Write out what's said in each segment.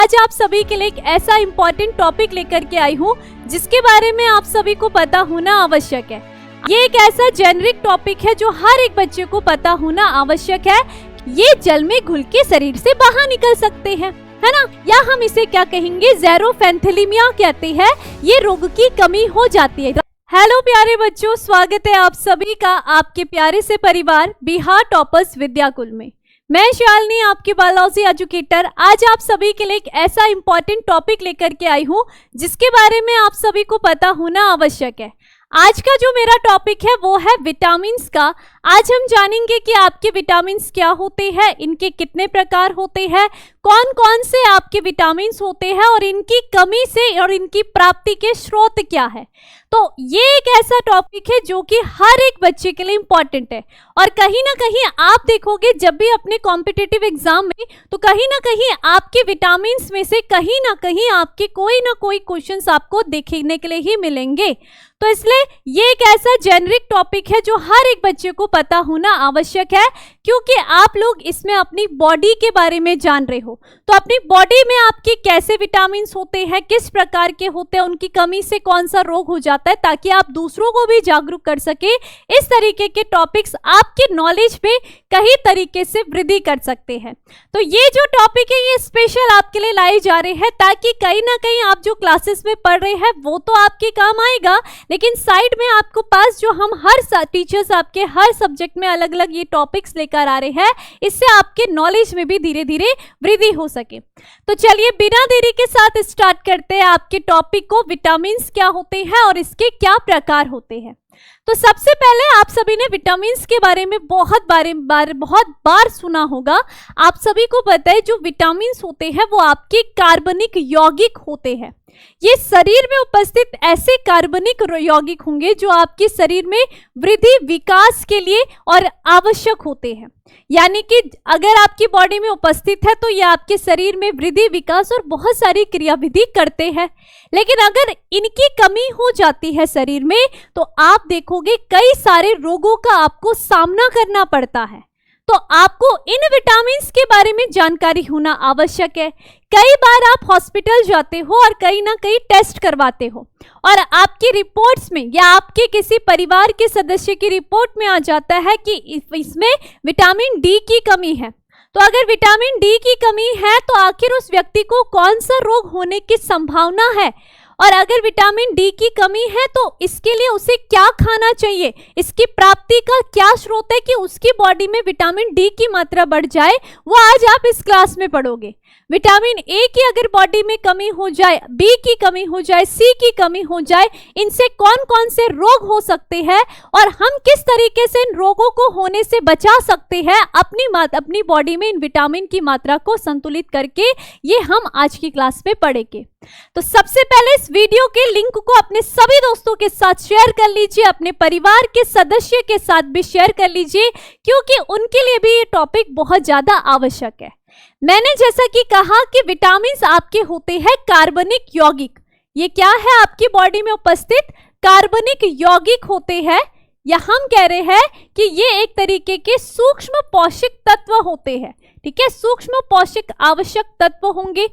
आज आप सभी के लिए एक ऐसा इम्पोर्टेंट टॉपिक लेकर के आई हूँ जिसके बारे में आप सभी को पता होना आवश्यक है। ये एक ऐसा जेनरिक टॉपिक है जो हर एक बच्चे को पता होना आवश्यक है। ये जल में घुल के शरीर से बाहर निकल सकते हैं, है ना, या हम इसे क्या कहेंगे, ज़ेरोफेंथैलेमिया कहते हैं। ये रोग की कमी हो जाती है। हेलो प्यारे बच्चों, स्वागत है आप सभी का आपके प्यारे से परिवार बिहार टॉपर्स विद्याकुल में। मैं शालिनी, आपकी बायोलॉजी एजुकेटर, आज आप सभी के लिए एक ऐसा इम्पोर्टेंट टॉपिक लेकर के आई हूँ जिसके बारे में आप सभी को पता होना आवश्यक है। आज का जो मेरा टॉपिक है वो है विटामिन्स का। आज हम जानेंगे कि आपके विटामिन्स क्या होते हैं, इनके कितने प्रकार होते हैं, कौन कौन से आपके विटामिन्स होते हैं और इनकी कमी से और इनकी प्राप्ति के स्रोत क्या है। तो ये एक ऐसा टॉपिक है जो कि हर एक बच्चे के लिए इम्पॉर्टेंट है और कहीं ना कहीं आप देखोगे जब भी अपने कॉम्पिटिटिव एग्जाम में, तो कहीं ना कहीं आपके विटामिन्स में से कहीं ना कहीं आपके कोई ना कोई क्वेश्चंस आपको देखने के लिए ही मिलेंगे। तो इसलिए ये एक ऐसा जेनरिक टॉपिक है जो हर एक बच्चे को पता होना आवश्यक है, क्योंकि आप लोग इसमें अपनी बॉडी के बारे में जान रहे हो। तो अपनी बॉडी में आपके कैसे विटामिन्स होते हैं, किस प्रकार के होते हैं, उनकी कमी से कौन सा रोग हो जाता है, ताकि आप दूसरों को भी जागरूक कर सके। इस तरीके के टॉपिक्स आपके नॉलेज पे कई तरीके से वृद्धि कर सकते हैं। तो ये जो टॉपिक है ये स्पेशल आपके लिए लाई जा रहे हैं, ताकि कहीं ना कहीं आप जो क्लासेस में पढ़ रहे हैं वो तो आपके काम आएगा, लेकिन साइड में आपको पास जो हम हर टीचर्स आपके हर सब्जेक्ट में अलग अलग ये टॉपिक्स लेकर आ रहे हैं, इससे आपके नॉलेज में भी धीरे धीरे वृद्धि हो सके। तो चलिए बिना देरी के साथ स्टार्ट करते हैं आपके टॉपिक को, विटामिन्स क्या होते हैं और इसके क्या प्रकार होते हैं। तो सबसे पहले आप सभी ने विटामिन्स के बारे में बहुत बार सुना होगा। आप सभी को पता है जो विटामिन्स होते हैं वो आपके कार्बनिक यौगिक होते हैं। ये शरीर में उपस्थित ऐसे कार्बनिक यौगिक होंगे जो आपके शरीर में वृद्धि विकास के लिए और आवश्यक होते हैं। यानी कि अगर आपकी बॉडी में उपस्थित है तो ये आपके शरीर में वृद्धि विकास और बहुत सारी क्रियाविधि करते हैं। लेकिन अगर इनकी कमी हो जाती है शरीर में तो आप देखोगे कई सारे रोगों का आपको सामना करना पड़ता है। तो आपको इन विटामिन्स के बारे में जानकारी होना आवश्यक है। कई बार आप हॉस्पिटल जाते हो और कहीं ना कहीं टेस्ट करवाते हो और आपकी रिपोर्ट्स में या आपके किसी परिवार के सदस्य की रिपोर्ट में आ जाता है कि इसमें विटामिन डी की कमी है। तो अगर विटामिन डी की कमी है तो आखिर उस व्यक्ति को कौन सा रोग होने की संभावना है, और अगर विटामिन डी की कमी है तो इसके लिए उसे क्या खाना चाहिए, इसकी प्राप्ति का क्या स्रोत है कि उसकी बॉडी में विटामिन डी की मात्रा बढ़ जाए, वो आज आप इस क्लास में पढ़ोगे। विटामिन ए की अगर बॉडी में कमी हो जाए, बी की कमी हो जाए, सी की कमी हो जाए, इनसे कौन कौन से रोग हो सकते हैं और हम किस तरीके से इन रोगों को होने से बचा सकते हैं अपनी बॉडी में इन विटामिन की मात्रा को संतुलित करके, ये हम आज की क्लास में पढ़ेंगे। तो सबसे पहले इस वीडियो के लिंक को अपने सभी दोस्तों के साथ शेयर कर लीजिए, अपने परिवार के सदस्य के साथ भी शेयर कर लीजिए, क्योंकि उनके लिए भी ये टॉपिक बहुत ज्यादा आवश्यक है। मैंने जैसा कि कहा कि विटामिन्स आपके होते हैं कार्बनिक यौगिक। ये क्या है, आपकी बॉडी में उपस्थित कार्बनिक यौगिक होते हैं, या हम कह रहे हैं कि ये एक तरीके के सूक्ष्म पोषक तत्व होते हैं। ठीक है, सूक्ष्म पोषक आवश्यक तत्व होंगे,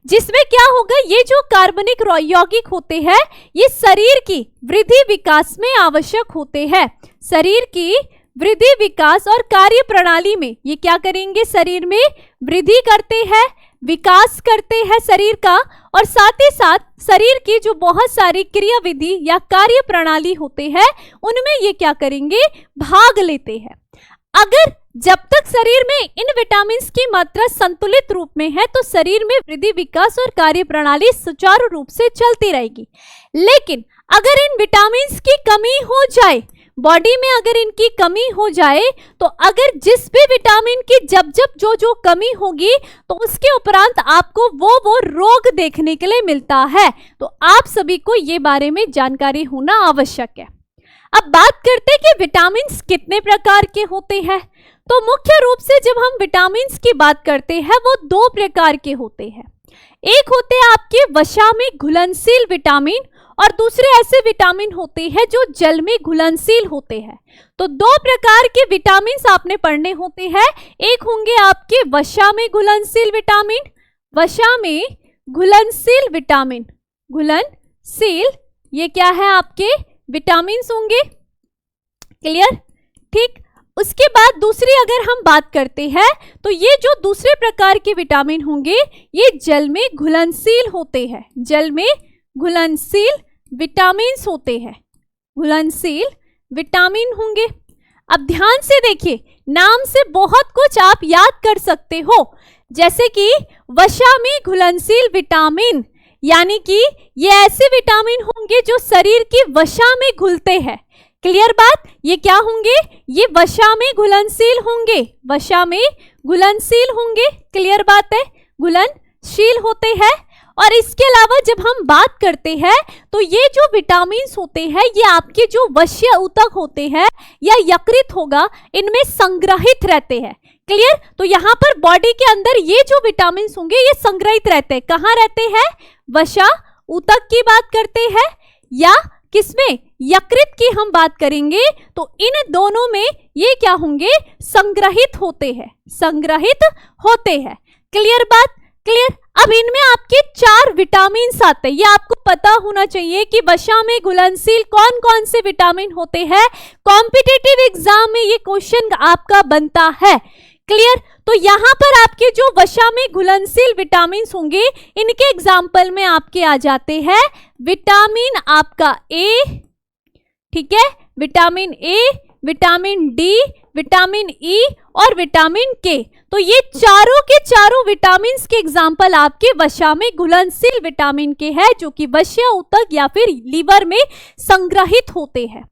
जिसमें क्या होगा, ये जो कार्बनिक यौगिक होते हैं ये शरीर की वृद्धि विकास में आवश्यक होते हैं। शरीर की वृद्धि विकास और कार्य प्रणाली में ये क्या करेंगे, शरीर में वृद्धि करते हैं, विकास करते हैं शरीर का, और साथ ही साथ शरीर की जो बहुत सारी क्रियाविधि या कार्य प्रणाली होते हैं उनमें ये क्या करेंगे, भाग लेते हैं। अगर जब तक शरीर में इन विटामिन्स की मात्रा संतुलित रूप में है तो शरीर में वृद्धि विकास और कार्य प्रणाली सुचारू रूप से चलती रहेगी। लेकिन अगर इन विटामिन्स की कमी हो जाए, बॉडी में अगर इनकी कमी हो जाए, तो अगर जिस भी विटामिन की जब जो कमी होगी तो उसके उपरांत आपको वो रोग देखने के लिए मिलता है। तो आप सभी को ये बारे में जानकारी होना आवश्यक है। अब बात करते हैं कि विटामिन्स कितने प्रकार के होते हैं। तो मुख्य रूप से जब हम विटामिन्स की बात करते हैं वो दो प्रकार के होते हैं। एक होते हैं आपके वसा में घुलनशील विटामिन और दूसरे ऐसे विटामिन होते हैं जो जल में घुलनशील होते हैं। तो दो प्रकार के विटामिन आपने पढ़ने होते हैं। एक होंगे आपके वसा में घुलनशील विटामिन वसा में घुलनशील विटामिन, घुलनशील ये क्या है आपके विटामिन होंगे, क्लियर, ठीक। उसके बाद दूसरी अगर हम बात करते हैं तो ये जो दूसरे प्रकार के विटामिन होंगे ये जल में घुलनशील होते हैं, जल में घुलनशील विटामिन होते हैं, घुलनशील विटामिन होंगे। अब ध्यान से देखिए, नाम से बहुत कुछ आप याद कर सकते हो, जैसे कि वसा में घुलनशील विटामिन, यानी कि ये ऐसे विटामिन होंगे जो शरीर की वसा में घुलते हैं, क्लियर बात, ये क्या होंगे, ये वसा में घुलनशील होंगे, वसा में घुलनशील होंगे, क्लियर बात है, घुलनशील होते हैं। और इसके अलावा जब हम बात करते हैं तो ये जो विटामिन होते हैं ये आपके जो वश्य ऊतक होते हैं या यकृत होगा इनमें संग्रहित रहते हैं, क्लियर। तो यहाँ पर बॉडी के अंदर ये जो विटामिन होंगे ये संग्रहित रहते हैं, कहाँ रहते हैं, वसा ऊतक की बात करते हैं या किसमें, यकृत की हम बात करेंगे तो इन दोनों में ये क्या होंगे, संग्रहित होते हैं, संग्रहित होते हैं, क्लियर बात, क्लियर। अब इनमें आपके 4 विटामिन आते हैं, ये आपको पता होना चाहिए कि वसा में घुलनशील कौन कौन से विटामिन होते हैं, कॉम्पिटिटिव एग्जाम में ये क्वेश्चन आपका बनता है, क्लियर। तो यहाँ पर आपके जो वसा में घुलनशील विटामिन होंगे इनके एग्जाम्पल में आपके आ जाते हैं विटामिन आपका ए, ठीक है, vitamin A, vitamin D, vitamin E और विटामिन के। तो ये चारों के चारों विटामिन के एग्जाम्पल आपके वसा में घुलनशील विटामिन के हैं जो कि वश्य ऊतक या फिर लीवर में संग्रहित होते हैं।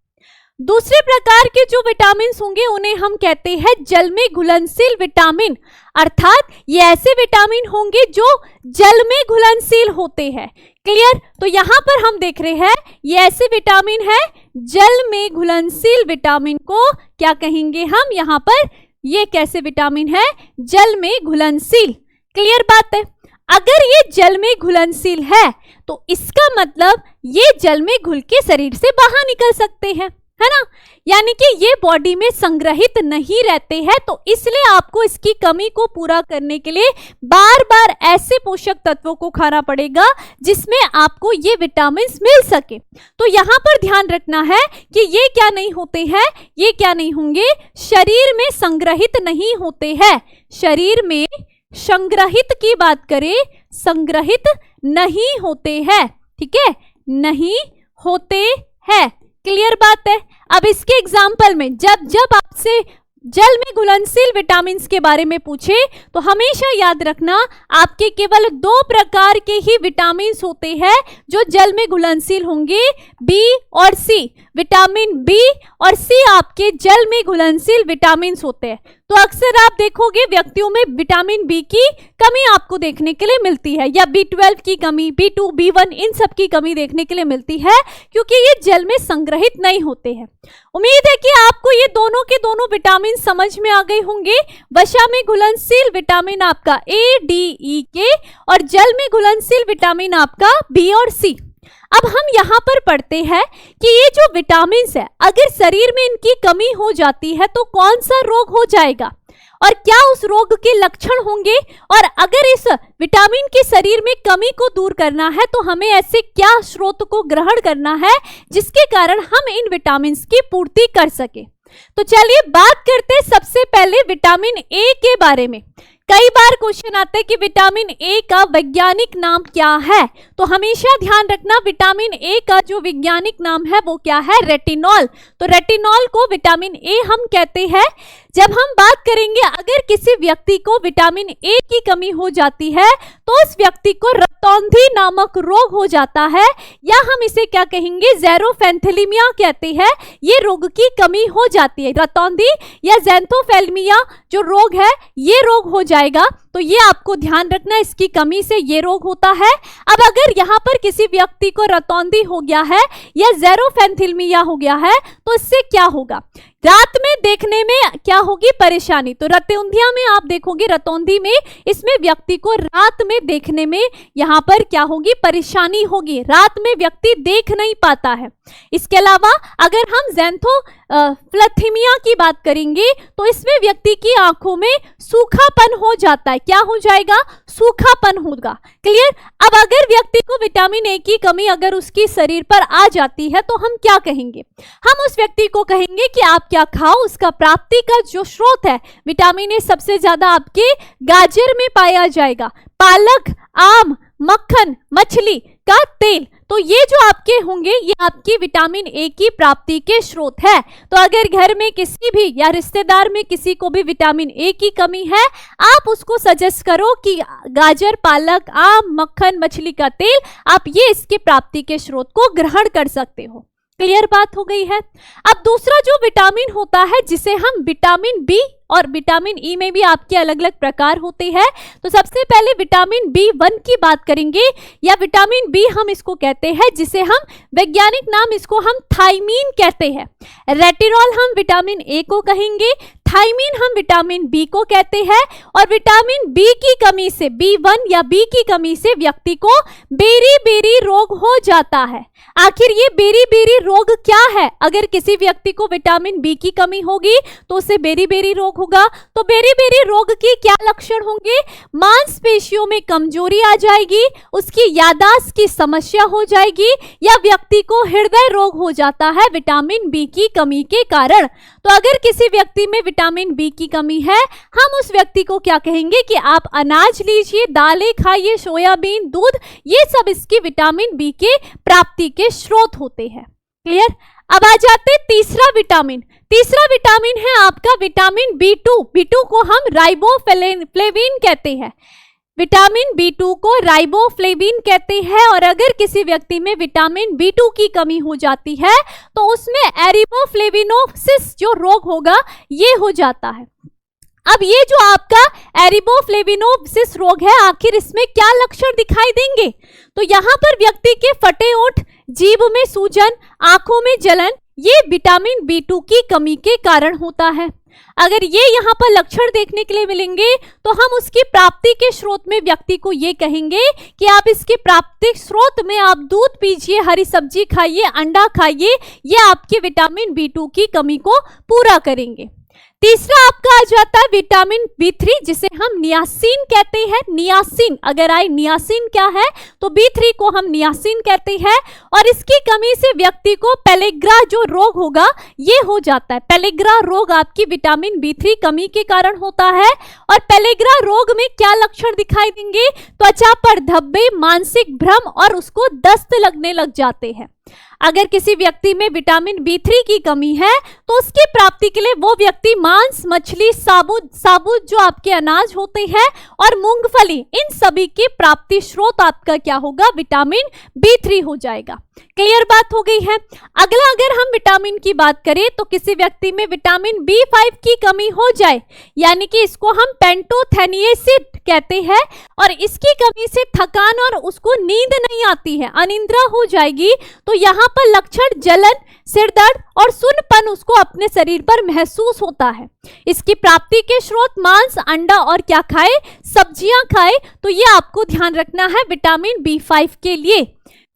दूसरे प्रकार के जो विटामिन होंगे उन्हें हम कहते हैं जल में घुलनशील विटामिन, अर्थात ये ऐसे विटामिन होंगे जो जल में घुलनशील होते हैं, क्लियर। तो यहाँ पर हम देख रहे हैं ये ऐसे विटामिन है जल में घुलनशील विटामिन को क्या कहेंगे हम, यहाँ पर ये कैसे विटामिन है, जल में घुलनशील, क्लियर बात है। अगर ये जल में घुलनशील है तो इसका मतलब ये जल में घुल के शरीर से बाहर निकल सकते हैं, है ना, यानी कि ये बॉडी में संग्रहित नहीं रहते हैं। तो इसलिए आपको इसकी कमी को पूरा करने के लिए बार बार ऐसे पोषक तत्वों को खाना पड़ेगा जिसमें आपको ये विटामिन मिल सके। तो यहाँ पर ध्यान रखना है कि ये क्या नहीं होते हैं, ये क्या नहीं होंगे, शरीर में संग्रहित नहीं होते हैं, शरीर में संग्रहित की बात करें, संग्रहित नहीं होते हैं, ठीक है, नहीं होते हैं, क्लियर बात है। अब इसके एग्जाम्पल में जब आपसे जल में घुलनशील विटामिन के बारे में पूछे तो हमेशा याद रखना आपके केवल 2 प्रकार के ही विटामिन होते हैं जो जल में घुलनशील होंगे, बी और सी, विटामिन बी और सी आपके जल में घुलनशील विटामिन होते हैं। तो अक्सर आप देखोगे व्यक्तियों में विटामिन बी की कमी आपको देखने के लिए मिलती है या B12 की कमी, B2, B1 इन सब की कमी देखने के लिए मिलती है क्योंकि ये जल में संग्रहित नहीं होते हैं। उम्मीद है कि आपको ये दोनों के दोनों विटामिन समझ में आ गए होंगे। वसा में घुलनशील विटामिन आपका ए, डी, ई, के और जल में घुलनशील विटामिन आपका बी और सी। अब हम यहाँ पर पढ़ते हैं कि ये जो विटामिन है अगर शरीर में इनकी कमी हो जाती है तो कौन सा रोग हो जाएगा और क्या उस रोग के लक्षण होंगे, और अगर इस विटामिन के शरीर में कमी को दूर करना है तो हमें ऐसे क्या स्रोत को ग्रहण करना है जिसके कारण हम इन विटामिन की पूर्ति कर सके। तो चलिए बात करते हैं सबसे पहले विटामिन ए के बारे में। कई बार क्वेश्चन आते हैं कि विटामिन ए का वैज्ञानिक नाम क्या है, तो हमेशा ध्यान रखना विटामिन ए का जो वैज्ञानिक नाम है वो क्या है, रेटिनॉल। तो रेटिनॉल को विटामिन ए हम कहते हैं। जब हम बात करेंगे अगर किसी व्यक्ति को विटामिन ए की कमी हो जाती है तो उस व्यक्ति को रतौंधी नामक रोग हो जाता है या हम इसे क्या कहेंगे, ज़ेरोफेंथैलेमिया कहते हैं। ये रोग की कमी हो जाती है, रतौंधी या ज़ेरोफेल्मिया जो रोग है ये रोग हो जाएगा। तो ये आपको ध्यान रखना, इसकी कमी से ये रोग होता है। अब अगर यहाँ पर किसी व्यक्ति को रतौंधी हो गया है या ज़ेरोफेंथैलेमिया हो गया है तो इससे क्या होगा, रात में देखने में क्या होगी, परेशानी। तो रतौंधिया में आप देखोगे, रतौंधी में इसमें व्यक्ति को रात में देखने में यहाँ पर क्या होगी, परेशानी होगी, रात में व्यक्ति देख नहीं पाता है। इसके अलावा अगर हम फ्लैथीमिया की बात करेंगे तो इसमें व्यक्ति की आंखों में सूखापन हो जाता है। क्या हो जाएगा? सूखापन होगा। क्लियर? अब अगर व्यक्ति को विटामिन ए की कमी अगर उसकी शरीर पर आ जाती है तो हम क्या कहेंगे? हम उस व्यक्ति को कहेंगे कि आप क्या खाओ, उसका प्राप्ति का जो स्रोत है विटामिन ए सबसे ज्यादा आपके गाजर में पाया जाएगा, पालक, आम, मक्खन, मछली का तेल, तो ये जो आपके होंगे ये आपकी विटामिन ए की प्राप्ति के स्रोत है। तो अगर घर में किसी भी या रिश्तेदार में किसी को भी विटामिन ए की कमी है, आप उसको सजेस्ट करो कि गाजर, पालक, आम, मक्खन, मछली का तेल, आप ये इसके प्राप्ति के स्रोत को ग्रहण कर सकते हो। क्लियर बात हो गई है? अब दूसरा जो विटामिन होता है जिसे हम विटामिन बी, और विटामिन ई में भी आपके अलग अलग प्रकार होते हैं, तो सबसे पहले विटामिन B1 की बात करेंगे, या विटामिन बी हम इसको कहते हैं, जिसे हम वैज्ञानिक नाम इसको हम थायमीन कहते हैं। रेटिनॉल हम विटामिन ए को कहेंगे, थायमीन हम विटामिन बी को कहते हैं, और विटामिन बी की कमी से, B1 या बी की कमी से व्यक्ति को बेरी-बेरी रोग हो जाता है। आखिर ये बेरी-बेरी रोग क्या है? अगर किसी व्यक्ति को विटामिन बी की कमी होगी तो उसे बेरी-बेरी रोग होगा। तो बेरी-बेरी रोग के क्या लक्षण होंगे? मांसपेशियों में कमजोरी आ जाएगी, उसकी याददाश्त की समस्या हो जाएगी, या व्यक्ति को हृदय रोग हो जाता है विटामिन बी की कमी के कारण। तो अगर किसी व्यक्ति में विटामिन बी की कमी है, हम उस व्यक्ति को क्या कहेंगे कि आप अनाज लीजिए, दालें खाइए, सोयाबीन, दूध, ये सब इसकी विटामिन बी के प्राप्ति के स्रोत होते हैं। क्लियर? अब आ जाते तीसरा विटामिन। तीसरा विटामिन है आपका विटामिन B2। B2 को हम राइबोफ्लेविन कहते हैं। विटामिन B2 को राइबोफ्लेविन कहते हैं, और अगर किसी व्यक्ति में विटामिन B2 की कमी हो जाती है तो उसमें एरिबोफ्लेविनोसिस जो रोग होगा ये हो जाता है। अब ये जो आपका एरिबोफ्लेविनोसिस रोग है, आखिर इसमें क्या लक्षण दिखाई देंगे? तो यहाँ पर व्यक्ति के फटे ओंठ, जीभ में सूजन, आंखों में जलन, ये विटामिन B2 की कमी के कारण होता है। अगर ये यहाँ पर लक्षण देखने के लिए मिलेंगे तो हम उसकी प्राप्ति के स्रोत में व्यक्ति को ये कहेंगे कि आप इसके प्राप्ति स्रोत में आप दूध पीजिए, हरी सब्जी खाइए, अंडा खाइए, ये आपके विटामिन B2 की कमी को पूरा करेंगे। तीसरा आपका आ जाता है विटामिन B3, जिसे हम नियासिन कहते हैं। नियासिन, अगर आए नियासिन क्या है तो B3 को हम नियासिन कहते हैं, और इसकी कमी से व्यक्ति को पेलेग्रा जो रोग होगा ये हो जाता है। पेलेग्रा रोग आपकी विटामिन B3 कमी के कारण होता है, और पेलेग्रा रोग में क्या लक्षण दिखाई देंगे? त्वचा पर धब्बे, मानसिक भ्रम, और उसको दस्त लगने लग जाते हैं। अगर किसी व्यक्ति में विटामिन B3 की कमी है तो उसकी प्राप्ति के लिए वो व्यक्ति मांस, मछली, साबुत जो आपके अनाज होते हैं और मूंगफली, इन सभी की प्राप्ति स्रोत आपका क्या होगा? विटामिन B3 हो जाएगा। क्लियर बात हो गई है? अगला अगर हम विटामिन की बात करें तो किसी व्यक्ति में विटामिन B5 की कमी हो जाए, यानी कि इसको हम पेंटोथेनिएसिस कहते हैं, और इसकी कमी से थकान और उसको नींद नहीं आती है, अनिद्रा हो जाएगी, तो यहाँ पर लक्षण जलन, सिर दर्द और सुन्नपन उसको अपने शरीर पर महसूस होता है। इसकी प्राप्ति के स्रोत मांस, अंडा और क्या खाए? सब्जियां खाए। तो ये आपको ध्यान रखना है विटामिन B5 के लिए।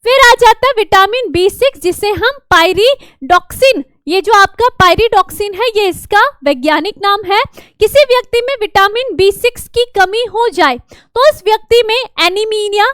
फिर आ जाता है विटामिन B6, जिसे हम पायरिडॉक्सिन, ये जो आपका पायरिडॉक्सिन है ये इसका वैज्ञानिक नाम है। किसी व्यक्ति में विटामिन B6 की कमी हो जाए तो उस व्यक्ति में एनीमिया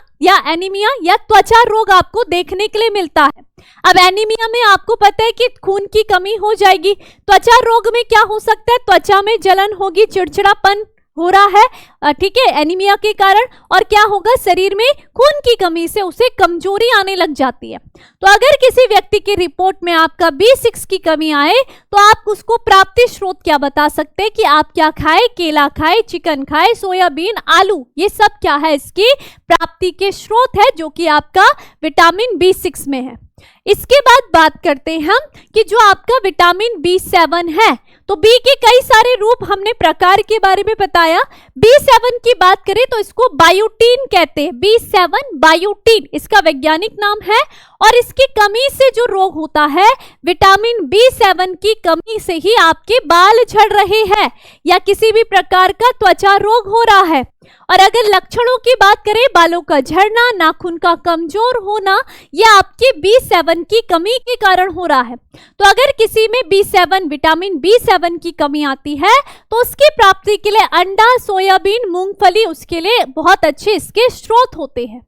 या त्वचा रोग आपको देखने के लिए मिलता है। अब एनीमिया में आपको पता है कि खून की कमी हो जाएगी। त्वचा रोग में क्या हो सकता है? त्वचा में जलन होगी, चिड़चिड़ापन हो रहा है, ठीक है, एनीमिया के कारण, और क्या होगा? शरीर में खून की कमी से उसे कमजोरी आने लग जाती है। तो अगर किसी व्यक्ति की रिपोर्ट में आपका B6 की कमी आए तो आप उसको प्राप्ति स्रोत क्या बता सकते हैं कि आप क्या खाए? केला खाए, चिकन खाए, सोयाबीन, आलू, ये सब क्या है? इसकी प्राप्ति के स्रोत है, जो कि आपका विटामिन B6 में है। इसके बाद बात करते हैं हम कि जो आपका विटामिन B7 है, तो B के कई सारे रूप हमने प्रकार के बारे में बताया। B7 की बात करें तो इसको बायोटीन कहते हैं। B7 बायोटीन इसका वैज्ञानिक नाम है, और इसकी कमी से जो रोग होता है, विटामिन B7 की कमी से ही आपके बाल झड़ रहे हैं या किसी भी प्रकार का त्वचा रोग हो रहा है, और अगर लक्षणों की बात करें, बालों का झड़ना, नाखून का कमजोर होना, यह आपके B7 की कमी के कारण हो रहा है। तो अगर किसी में B7 विटामिन B7 की कमी आती है तो उसकी प्राप्ति के लिए अंडा, सोयाबीन, मूंगफली उसके लिए बहुत अच्छे इसके स्रोत होते हैं।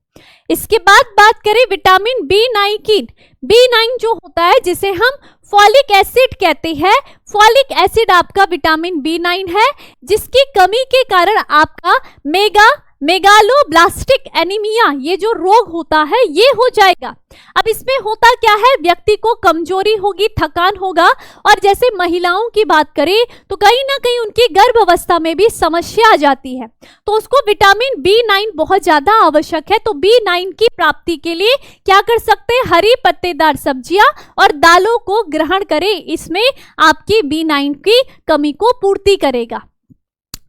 इसके बाद बात करें विटामिन B9 की। B9 जो होता है जिसे हम फॉलिक एसिड कहते हैं, फॉलिक एसिड आपका विटामिन B9 है, जिसकी कमी के कारण आपका मेगालोब्लास्टिक एनीमिया ये जो रोग होता है ये हो जाएगा। अब इसमें होता क्या है, व्यक्ति को कमजोरी होगी, थकान होगा, और जैसे महिलाओं की बात करें तो कहीं ना कहीं उनकी गर्भावस्था में भी समस्या आ जाती है, तो उसको विटामिन B9 बहुत ज्यादा आवश्यक है। तो B9 की प्राप्ति के लिए क्या कर सकते हैं, हरी पत्तेदार सब्जियां और दालों को ग्रहण करें, इसमें आपकी B9 की कमी को पूर्ति करेगा।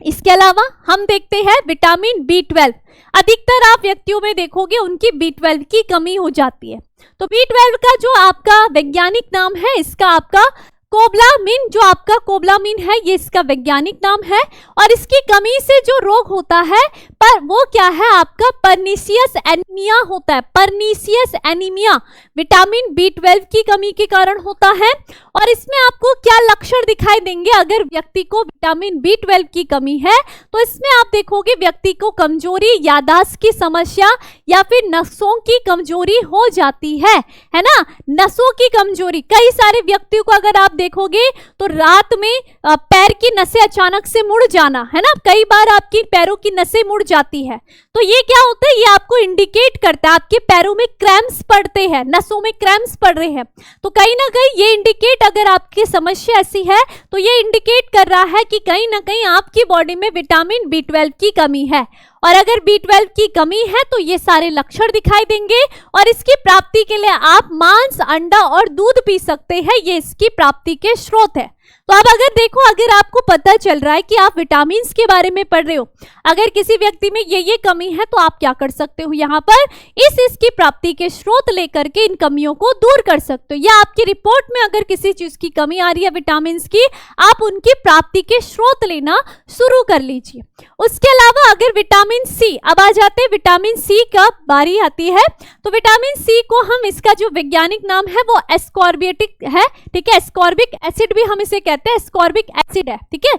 इसके अलावा हम देखते हैं विटामिन B12। अधिकतर आप व्यक्तियों में देखोगे उनकी B12 की कमी हो जाती है। तो B12 का जो आपका वैज्ञानिक नाम है, इसका आपका कोबलामिन, जो आपका कोबलामिन है ये इसका वैज्ञानिक नाम है, और इसकी कमी से जो रोग होता है पर वो क्या है, आपका पर्नीशियस एनीमिया होता है। पर्नीशियस एनीमिया विटामिन B12 की कमी के कारण होता है। और इसमें आपको क्या लक्षण दिखाई देंगे, अगर व्यक्ति को विटामिन B12 की कमी है तो इसमें आप देखोगे व्यक्ति को कमजोरी, याददाश्त की समस्या या फिर नसों की कमजोरी हो जाती है ना, नसों की कमजोरी। कई सारे व्यक्तियों को अगर आप देखोगे तो रात में पैर की नसें अचानक से मुड़ जाना, है ना, कई बार आपकी पैरों की नसें मुड़ जाती है, तो ये क्या होता है, ये आपको इंडिकेट करता है आपके पैरों में क्रैम्प्स पड़ते हैं, नसों में क्रैम्प्स पड़ रहे हैं। तो कहीं ना कहीं ये इंडिकेट, अगर आपकी समस्या ऐसी है तो ये इंडिकेट कर रहा है कि कहीं ना कहीं आपकी बॉडी में विटामिन B12 की कमी है। और अगर B12 की कमी है तो ये सारे लक्षण दिखाई देंगे, और इसकी प्राप्ति के लिए आप मांस, अंडा और दूध पी सकते हैं, ये इसकी प्राप्ति के स्रोत है। तो अब अगर देखो, अगर आपको पता चल रहा है कि आप विटामिन के बारे में पढ़ रहे हो, अगर किसी व्यक्ति में ये कमी है तो आप क्या कर सकते हो, यहाँ पर इसकी प्राप्ति के स्रोत लेकर के इन कमियों को दूर कर सकते हो। या आपकी रिपोर्ट में अगर किसी चीज की कमी आ रही है विटामिन की, आप उनकी प्राप्ति के स्रोत लेना शुरू कर लीजिए। उसके अलावा अगर विटामिन C, अब आ जाते हैं विटामिन C का बारी आती है, तो विटामिन C को हम, इसका जो वैज्ञानिक नाम है वो एस्कॉर्बिक है, ठीक है, एस्कॉर्बिक एसिड भी हम इसे कहते हैं, एस्कॉर्बिक एसिड है, ठीक है,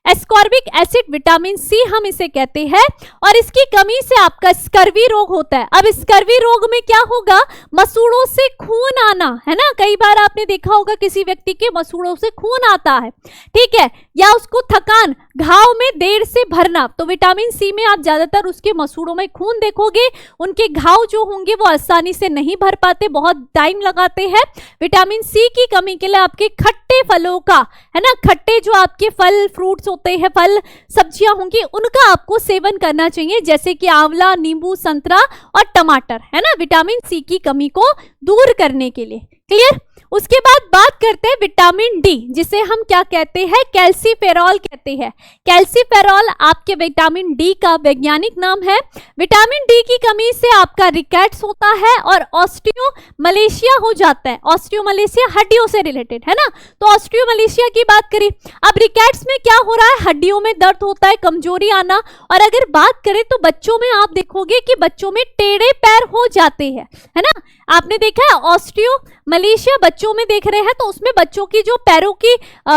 एस्कॉर्बिक एसिड विटामिन C हम इसे कहते हैं। और इसकी कमी से आपका स्कर्वी रोग होता है। अब स्कर्वी रोग में क्या होगा, मसूड़ों से खून आना, है ना, कई बार आपने देखा होगा किसी व्यक्ति के मसूड़ों से खून आता है, ठीक है, या उसको थकान, घाव में देर से भरना। तो विटामिन C में आप ज्यादातर उसके मसूड़ों में खून देखोगे, उनके घाव जो होंगे वो आसानी से नहीं भर पाते, बहुत टाइम लगाते हैं। विटामिन C की कमी के लिए आपके खट्टे फलों का, है ना, खट्टे जो आपके फल फ्रूट्स होते हैं, फल सब्जियां होंगी, उनका आपको सेवन करना चाहिए, जैसे कि आंवला, नींबू, संतरा और टमाटर, है ना, विटामिन C की कमी को दूर करने के लिए। क्लियर। उसके बाद बात करते हैं विटामिन डी, जिसे हम क्या कहते हैं, कैल्सीफेरॉल कहते हैं। कैल्सीफेरॉल आपके विटामिन डी का वैज्ञानिक नाम है। विटामिन डी की कमी से आपका रिकेट्स होता है और ऑस्टियोमलेशिया हो जाता है। ऑस्टियोमलेशिया हड्डियों से रिलेटेड है ना, तो ऑस्टियोमलेशिया की बात करें। अब रिकेट्स में क्या हो रहा है, हड्डियों में दर्द होता है, कमजोरी आना। और अगर बात करें तो बच्चों में आप देखोगे कि बच्चों में टेढ़े पैर हो जाते हैं, है ना, आपने देखा है ऑस्टियोमलेशिया बच्चों में देख रहे हैं, तो उसमें बच्चों की जो पैरों की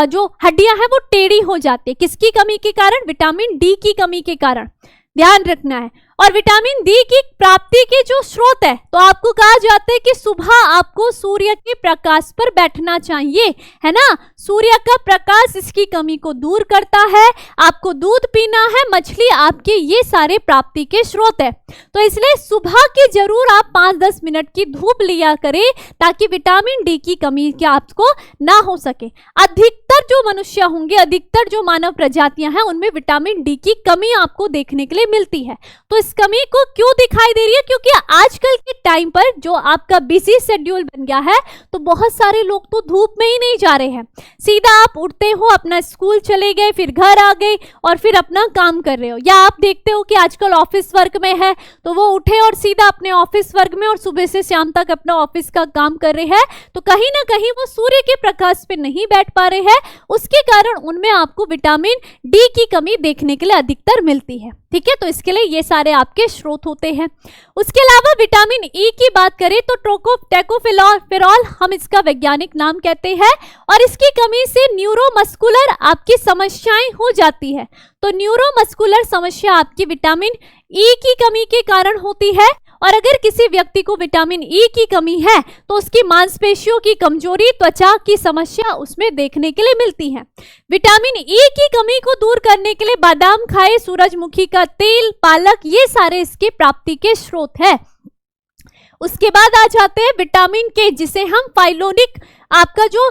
जो हड्डियां हैं वो टेढ़ी हो जाती है। किसकी कमी के कारण, विटामिन डी की कमी के कारण, ध्यान रखना है। और विटामिन डी की प्राप्ति के जो स्रोत है, तो आपको कहा जाता है कि सुबह आपको सूर्य के प्रकाश पर बैठना चाहिए, है ना, सूर्य का प्रकाश इसकी कमी को दूर करता है। आपको दूध पीना है, मछली, आपके ये सारे प्राप्ति के स्रोत है। तो इसलिए सुबह की जरूर आप 5-10 मिनट की धूप लिया करें, ताकि विटामिन डी की कमी क्या आपको ना हो सके। अधिकतर जो मनुष्य होंगे, अधिकतर जो मानव प्रजातियां हैं, उनमें विटामिन डी की कमी आपको देखने के लिए मिलती है। तो इस कमी को क्यों दिखाई दे रही है, क्योंकि आजकल के टाइम पर जो आपका बिजी शेड्यूल बन गया है, तो बहुत सारे लोग तो धूप में ही नहीं जा रहे हैं। सीधा आप उठते हो, अपना स्कूल चले गए, फिर घर आ गए और फिर अपना काम कर रहे हो। या आप देखते हो कि आजकल ऑफिस वर्क में है, तो वो उठे और सीधा अपने ऑफिस वर्क में और सुबह से शाम तक अपना ऑफिस का काम कर रहे हैं। तो कहीं ना कहीं वो सूर्य के प्रकाश पे नहीं बैठ पा रहे हैं, उसके कारण उनमें आपको विटामिन डी की कमी देखने के लिए अधिकतर मिलती है। ठीक है, तो इसके लिए ये सारे आपके स्रोत होते हैं। उसके अलावा विटामिन ई की बात करें तो टोकोफेरॉल हम इसका वैज्ञानिक नाम कहते हैं, और इसकी कमी से न्यूरोमस्कुलर आपकी समस्याएं हो जाती है। तो न्यूरोमस्कुलर समस्या आपकी विटामिन ई की कमी के कारण होती है, और अगर किसी व्यक्ति को विटामिन ई की कमी है तो उसकी मांसपेशियों की कमजोरी, त्वचा की समस्या उसमें देखने के लिए मिलती है। विटामिन ई की कमी को दूर करने के लिए बादाम खाएं, सूरजमुखी का तेल, पालक, ये सारे इसके प्राप्ति के स्रोत है। उसके बाद आ जाते हैं विटामिन के, जिसे हम फाइलोनिक, आपका जो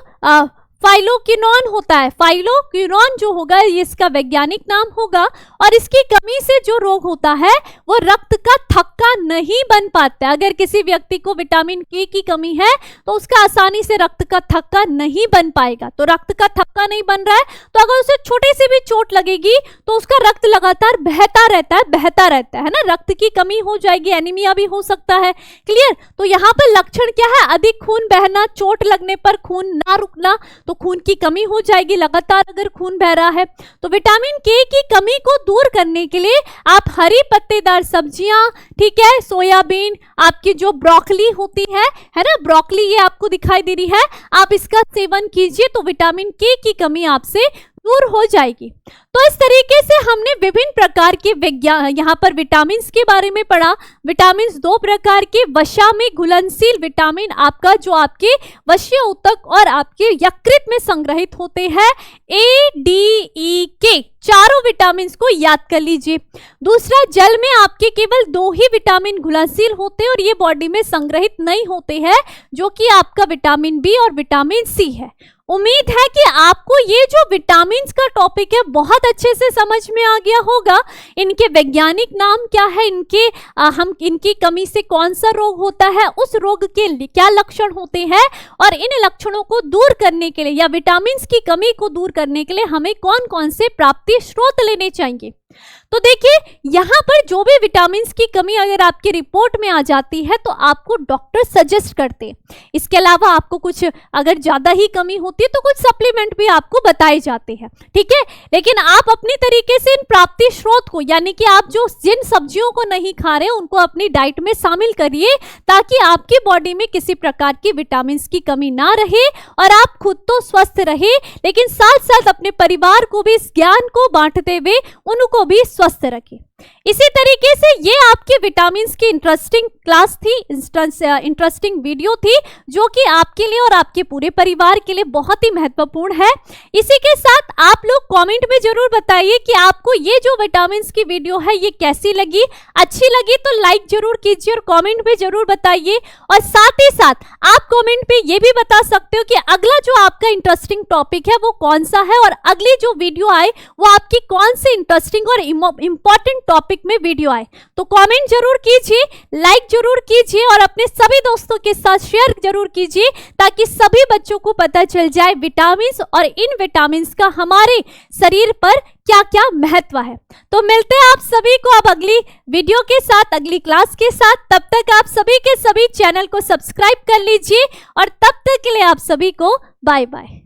फाइलोक्विनोन होता है, फाइलोक्विनोन जो होगा ये इसका वैज्ञानिक नाम होगा, और इसकी कमी से जो रोग होता है वो रक्त का थक्का नहीं बन पाता। अगर किसी व्यक्ति को विटामिन के की कमी है तो उसका आसानी से रक्त का थक्का नहीं बन पाएगा। तो रक्त का थक्का नहीं बन रहा है तो अगर उसे छोटे से भी चोट लगेगी तो उसका रक्त लगातार बहता रहता है ना, रक्त की कमी हो जाएगी, एनीमिया भी हो सकता है। क्लियर? तो यहाँ पर लक्षण क्या है? अधिक खून बहना, चोट लगने पर खून ना रुकना, तो खून की कमी हो जाएगी लगातार अगर खून बह रहा है। तो विटामिन के की कमी को दूर करने के लिए आप हरी पत्तेदार सब्जियां, ठीक है, सोयाबीन, आपकी जो ब्रोकली होती है ना, ब्रोकली ये आपको दिखाई दे रही है, आप इसका सेवन कीजिए तो विटामिन के की कमी आपसे दूर हो जाएगी। तो इस तरीके से हमने विभिन्न प्रकार के यहाँ पर विटामिन के बारे में पढ़ा। विटामिन 2 प्रकार के, वसा में घुलनशील विटामिन, आपका जो आपके वसीय ऊतक और आपके यकृत में संग्रहित होते हैं, ए, डी, ई, के, चारों विटामिन को याद कर लीजिए। दूसरा, जल में आपके केवल 2 ही विटामिन घुलनशील होते हैं और ये बॉडी में संग्रहित नहीं होते हैं, जो कि आपका विटामिन बी और विटामिन सी है। उम्मीद है कि आपको ये जो विटामिन का टॉपिक है बहुत अच्छे से समझ में आ गया होगा। इनके वैज्ञानिक नाम क्या है, इनकी कमी से कौन सा रोग होता है, उस रोग के क्या लक्षण होते हैं, और इन लक्षणों को दूर करने के लिए या विटामिन की कमी को दूर करने के लिए हमें कौन कौन से प्राप्ति स्रोत लेने चाहिए। तो देखिए, यहाँ पर जो भी विटामिन की कमी अगर आपकी रिपोर्ट में आ जाती है तो आपको डॉक्टर सजेस्ट करते हैं। इसके अलावा आपको कुछ अगर ज्यादा ही कमी होती है तो कुछ सप्लीमेंट भी आपको बताए जाते हैं, ठीक है। लेकिन आप अपनी तरीके से इन प्राप्ति स्रोत को, यानी कि आप जो जिन सब्जियों को नहीं खा रहे उनको अपनी डाइट में शामिल करिए, ताकि आपकी बॉडी में किसी प्रकार की विटामिन की कमी ना रहे और आप खुद तो स्वस्थ रहे, लेकिन साथ साथ अपने परिवार को भी इस ज्ञान को बांटते हुए उनको भी स्वस्थ रखें। इसी तरीके से ये आपके विटामिन की इंटरेस्टिंग क्लास थी, इंटरेस्टिंग वीडियो थी, जो कि आपके लिए और आपके पूरे परिवार के लिए बहुत ही महत्वपूर्ण है। इसी के साथ आप लोग कमेंट में जरूर बताइए कि आपको ये जो विटामिन की वीडियो है ये कैसी लगी। अच्छी लगी तो लाइक जरूर कीजिए और कमेंट में जरूर बताइए, और साथ ही साथ आप कमेंट पे ये भी बता सकते हो कि अगला जो आपका इंटरेस्टिंग टॉपिक है वो कौन सा है, और अगली जो वीडियो आए वो आपकी कौन से इंटरेस्टिंग और इंपॉर्टेंट टॉपिक में वीडियो आए। तो कमेंट जरूर कीजिए, लाइक जरूर कीजिए और अपने सभी दोस्तों के साथ शेयर जरूर कीजिए, ताकि सभी बच्चों को पता चल जाए विटामिन और इन विटामिन का हमारे शरीर पर क्या क्या महत्व है। तो मिलते हैं आप सभी को अब अगली वीडियो के साथ, अगली क्लास के साथ। तब तक आप सभी के सभी चैनल को सब्सक्राइब कर लीजिए, और तब तक के लिए आप सभी को बाय बाय।